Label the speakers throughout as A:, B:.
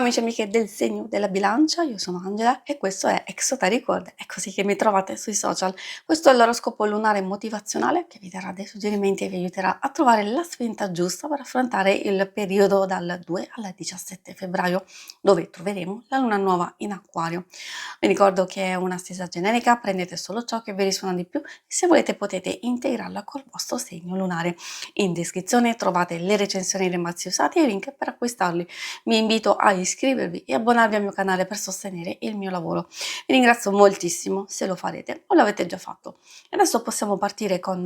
A: Amici e amiche del segno della bilancia, io sono Angela e questo è Exotericord, è così che mi trovate sui social. Questo è l'oroscopo lunare motivazionale che vi darà dei suggerimenti e vi aiuterà a trovare la spinta giusta per affrontare il periodo dal 2 al 17 febbraio, dove troveremo la luna nuova in Acquario. Vi ricordo che è una stesa generica, prendete solo ciò che vi risuona di più e se volete potete integrarla col vostro segno lunare. In descrizione trovate le recensioni dei mazzi usati e i link per acquistarli. Vi invito a iscrivervi e abbonarvi al mio canale per sostenere il mio lavoro. Vi ringrazio moltissimo se lo farete o l'avete già fatto. E adesso possiamo partire con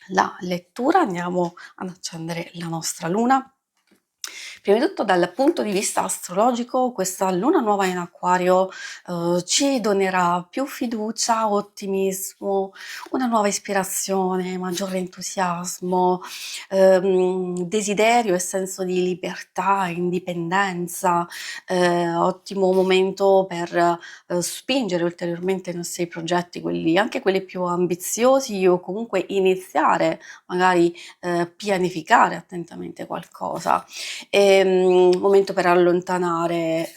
A: la lettura, andiamo ad accendere la nostra luna. Prima di tutto dal punto di vista astrologico, questa luna nuova in Acquario ci donerà più fiducia, ottimismo, una nuova ispirazione, maggiore entusiasmo, desiderio e senso di libertà, indipendenza, ottimo momento per spingere ulteriormente i nostri progetti, anche quelli più ambiziosi o comunque iniziare, magari pianificare attentamente qualcosa. Momento per allontanare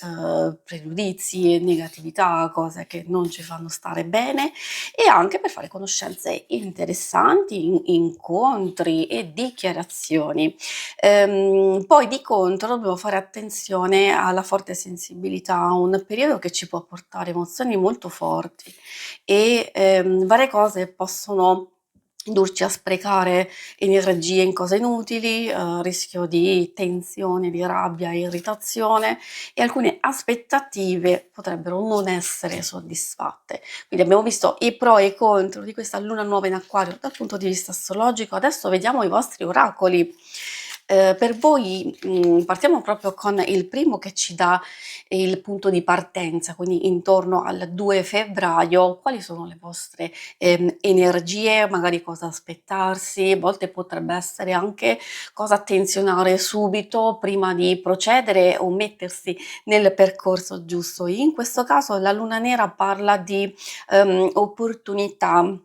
A: pregiudizi e negatività, cose che non ci fanno stare bene e anche per fare conoscenze interessanti, incontri e dichiarazioni. Poi di contro dobbiamo fare attenzione alla forte sensibilità, un periodo che ci può portare emozioni molto forti e varie cose possono indurci a sprecare energie in cose inutili, rischio di tensione, di rabbia, irritazione e alcune aspettative potrebbero non essere soddisfatte. Quindi abbiamo visto i pro e i contro di questa luna nuova in Acquario dal punto di vista astrologico, adesso vediamo i vostri oracoli. Per voi partiamo proprio con il primo che ci dà il punto di partenza, quindi intorno al 2 febbraio, quali sono le vostre energie, magari cosa aspettarsi, a volte potrebbe essere anche cosa attenzionare subito prima di procedere o mettersi nel percorso giusto. In questo caso la luna nera parla di opportunità,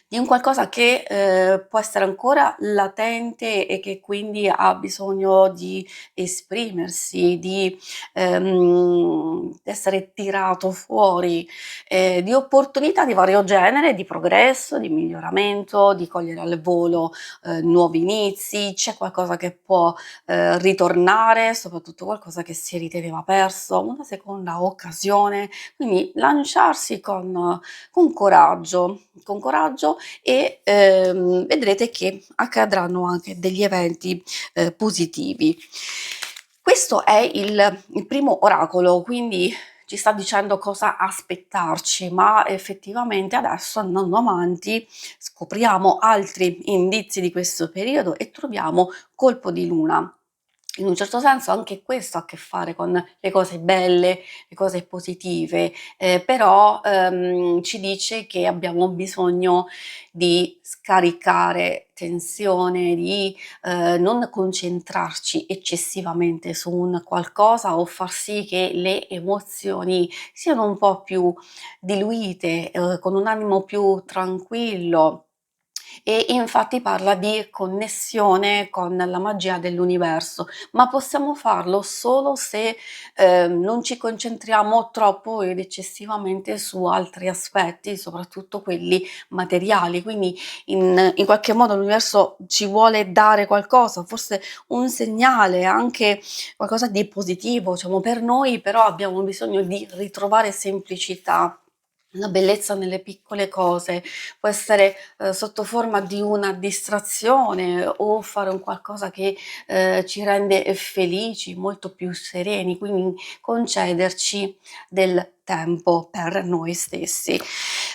A: di un qualcosa che può essere ancora latente e che quindi ha bisogno di esprimersi, di essere tirato fuori, di opportunità di vario genere, di progresso, di miglioramento, di cogliere al volo nuovi inizi, c'è qualcosa che può ritornare, soprattutto qualcosa che si riteneva perso, una seconda occasione, quindi lanciarsi con coraggio e vedrete che accadranno anche degli eventi positivi. Questo è il primo oracolo, quindi ci sta dicendo cosa aspettarci, ma effettivamente adesso andando avanti scopriamo altri indizi di questo periodo e troviamo colpo di luna. In un certo senso anche questo ha a che fare con le cose belle, le cose positive, però ci dice che abbiamo bisogno di scaricare tensione, di non concentrarci eccessivamente su un qualcosa o far sì che le emozioni siano un po' più diluite, con un animo più tranquillo. E infatti parla di connessione con la magia dell'universo, ma possiamo farlo solo se non ci concentriamo troppo ed eccessivamente su altri aspetti, soprattutto quelli materiali. Quindi in qualche modo l'universo ci vuole dare qualcosa, forse un segnale, anche qualcosa di positivo, diciamo, per noi, però abbiamo bisogno di ritrovare semplicità. La bellezza nelle piccole cose, può essere sotto forma di una distrazione o fare un qualcosa che ci rende felici, molto più sereni, quindi concederci del tempo per noi stessi.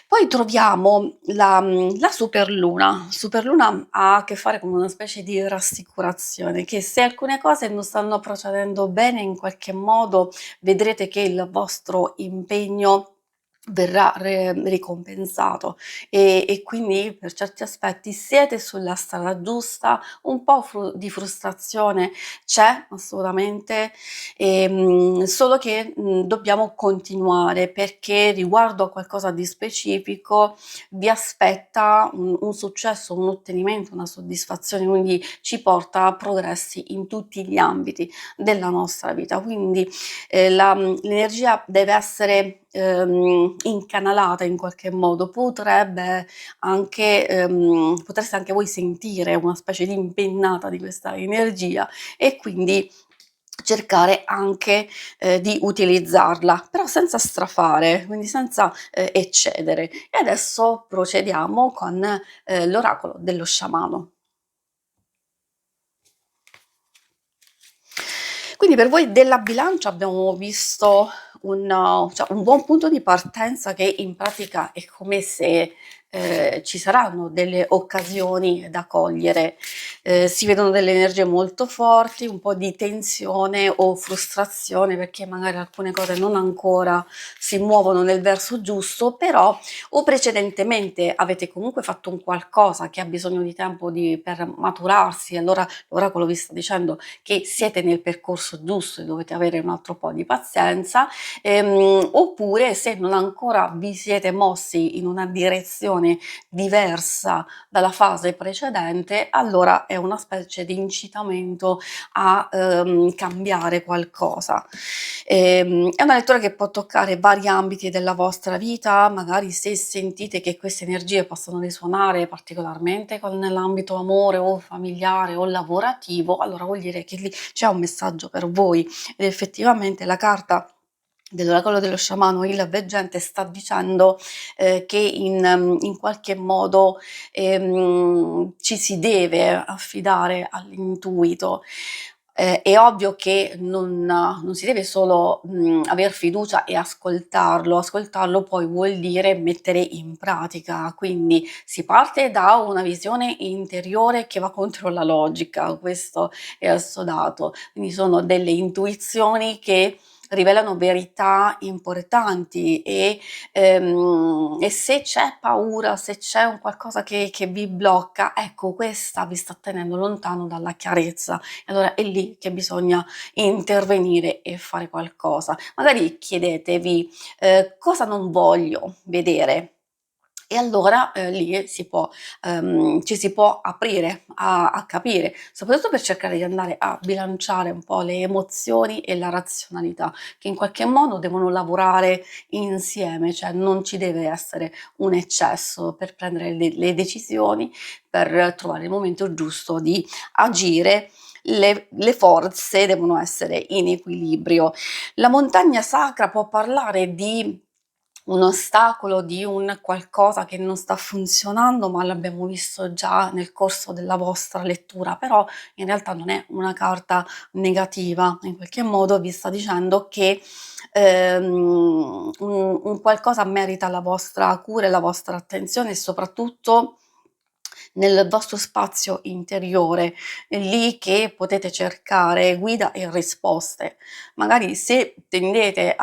A: Poi troviamo la superluna. Superluna ha a che fare con una specie di rassicurazione, che se alcune cose non stanno procedendo bene in qualche modo, vedrete che il vostro impegno verrà ricompensato e quindi per certi aspetti siete sulla strada giusta, un po' di frustrazione c'è assolutamente, solo che, dobbiamo continuare perché riguardo a qualcosa di specifico vi aspetta un successo, un ottenimento, una soddisfazione, quindi ci porta a progressi in tutti gli ambiti della nostra vita. Quindi l'energia deve essere incanalata in qualche modo, potreste anche voi sentire una specie di impennata di questa energia e quindi cercare anche di utilizzarla, però senza strafare, quindi senza eccedere. E adesso procediamo con l'oracolo dello sciamano. Quindi per voi della bilancia abbiamo visto un buon punto di partenza che in pratica è come se ci saranno delle occasioni da cogliere, si vedono delle energie molto forti, un po' di tensione o frustrazione perché magari alcune cose non ancora si muovono nel verso giusto, però o precedentemente avete comunque fatto un qualcosa che ha bisogno di tempo per maturarsi, allora l'oracolo vi sta dicendo che siete nel percorso giusto e dovete avere un altro po' di pazienza, oppure se non ancora vi siete mossi in una direzione diversa dalla fase precedente, allora è una specie di incitamento a cambiare qualcosa. È una lettura che può toccare vari ambiti della vostra vita, magari se sentite che queste energie possono risuonare particolarmente con l'ambito amore o familiare o lavorativo, allora vuol dire che lì c'è un messaggio per voi ed effettivamente la carta dell'oracolo dello sciamano, il veggente, sta dicendo che in qualche modo ci si deve affidare all'intuito. È ovvio che non si deve solo aver fiducia e ascoltarlo poi vuol dire mettere in pratica, quindi si parte da una visione interiore che va contro la logica, questo è assodato, quindi sono delle intuizioni che rivelano verità importanti e se c'è paura, se c'è un qualcosa che vi blocca, ecco questa vi sta tenendo lontano dalla chiarezza e allora è lì che bisogna intervenire e fare qualcosa. Magari chiedetevi cosa non voglio vedere e allora lì ci si può aprire a capire, soprattutto per cercare di andare a bilanciare un po' le emozioni e la razionalità, che in qualche modo devono lavorare insieme, cioè non ci deve essere un eccesso per prendere le decisioni, per trovare il momento giusto di agire. Le forze devono essere in equilibrio. La montagna sacra può parlare di un ostacolo, di un qualcosa che non sta funzionando, ma l'abbiamo visto già nel corso della vostra lettura, però in realtà non è una carta negativa, in qualche modo vi sta dicendo che un qualcosa merita la vostra cura e la vostra attenzione e soprattutto nel vostro spazio interiore, è lì che potete cercare guida e risposte. Magari se tendete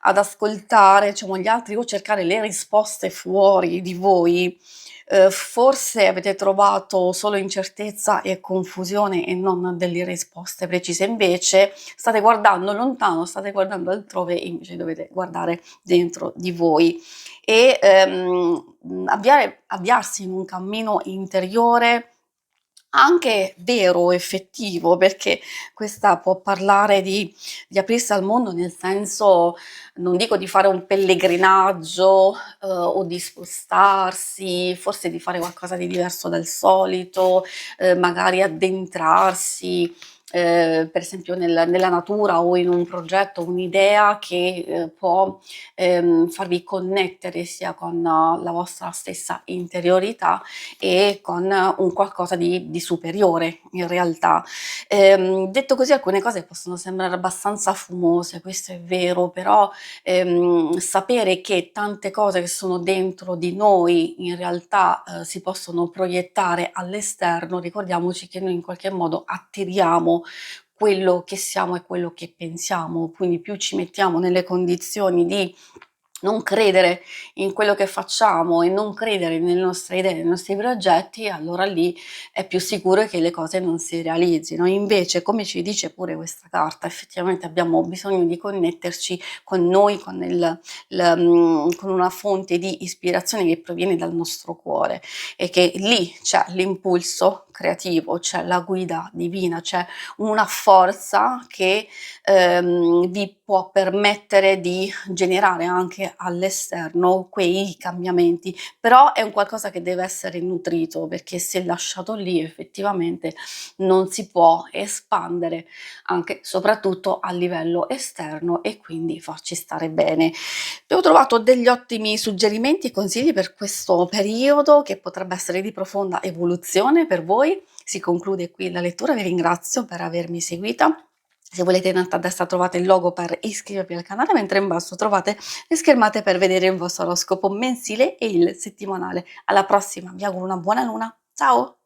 A: ad ascoltare, diciamo, gli altri o cercare le risposte fuori di voi, forse avete trovato solo incertezza e confusione e non delle risposte precise. Invece state guardando lontano, state guardando altrove e invece dovete guardare dentro di voi e avviarsi in un cammino interiore anche vero, effettivo, perché questa può parlare di aprirsi al mondo nel senso, non dico di fare un pellegrinaggio, o di spostarsi, forse di fare qualcosa di diverso dal solito, magari addentrarsi, per esempio nella natura o in un progetto, un'idea che, può, farvi connettere sia con la vostra stessa interiorità e con un qualcosa di superiore in realtà. Detto così alcune cose possono sembrare abbastanza fumose, questo è vero, però sapere che tante cose che sono dentro di noi in realtà si possono proiettare all'esterno, ricordiamoci che noi in qualche modo attiriamo quello che siamo e quello che pensiamo, quindi più ci mettiamo nelle condizioni di non credere in quello che facciamo e non credere nelle nostre idee, nei nostri progetti, allora lì è più sicuro che le cose non si realizzino. Invece, come ci dice pure questa carta, effettivamente abbiamo bisogno di connetterci con noi, con una fonte di ispirazione che proviene dal nostro cuore e che lì c'è l'impulso creativo, c'è la guida divina, c'è una forza che vi può permettere di generare anche all'esterno quei cambiamenti, però è un qualcosa che deve essere nutrito, perché se lasciato lì effettivamente non si può espandere anche soprattutto a livello esterno e quindi farci stare bene. Ho trovato degli ottimi suggerimenti e consigli per questo periodo che potrebbe essere di profonda evoluzione per voi. Si conclude qui la lettura, vi ringrazio per avermi seguita. Se volete in alto a destra trovate il logo per iscrivervi al canale, mentre in basso trovate le schermate per vedere il vostro oroscopo mensile e il settimanale. Alla prossima, vi auguro una buona luna, ciao!